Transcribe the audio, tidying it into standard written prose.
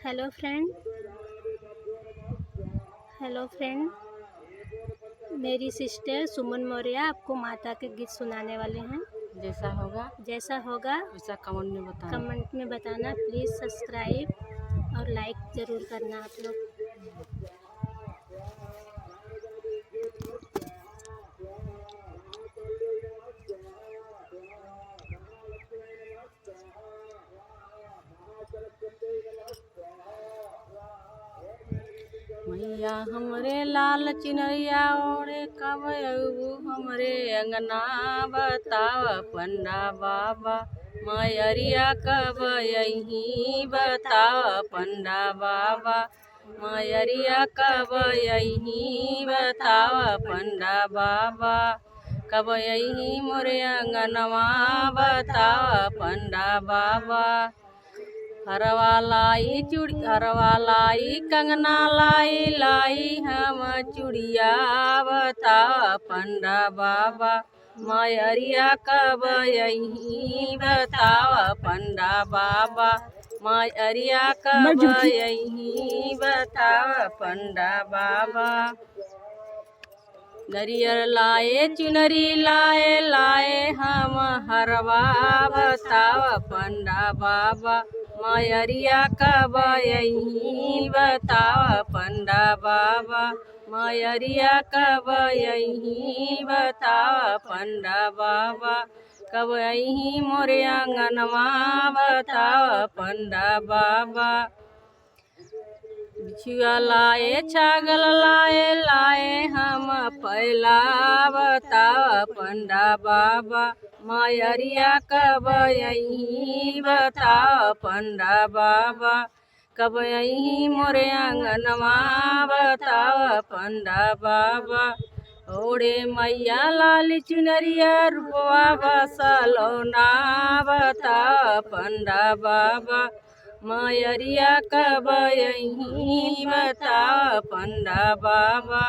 Hello friend. Hello friend, मेरी sister सुमन मौर्य आपको माता के गीत सुनाने वाले हैं। जैसा होगा वैसा वैसा कमेंट में बताना। प्लीज़ सब्सक्राइब और लाइक ज़रूर करना आप लोग। मैया हमरे लाल चिनरिया ओढ़े कब अबू हमरे अंगना बताव पंडा बाबा मयरिया कब यही बताव पंडा बाबा मयरिया कब यही बताव पंडा बाबा कब यही मोरे अंगनवा बताव पंडा बाबा हरवा लाई कंगना लाई हम चूड़िया बताव पंडा बाबा मयरिया कब यही बताव पंडा बाबा मयरिया कब यही बताव पंडा बाबा नरियर लाए चुनरी लाए हम हरवा बताव पंडा बाबा मयरिया कब यही बताव पंडा बाबा मयरिया कब यही बताव पंडा बाबा कब यही मोरे आंगनवा बताव पंडा बाबा बिछुआ लाए छागल लाए हम पहला बताव पंडा बाबा मयरिया कब यही बताव पंडा बाबा कब यही मोरे आंगनवा बताव पंडा बाबा ओढ़े मैया लाल चुनरिया रूपवा बसलौना बताव पंडा बाबा मयरिया कब यही बताव पंडा बाबा।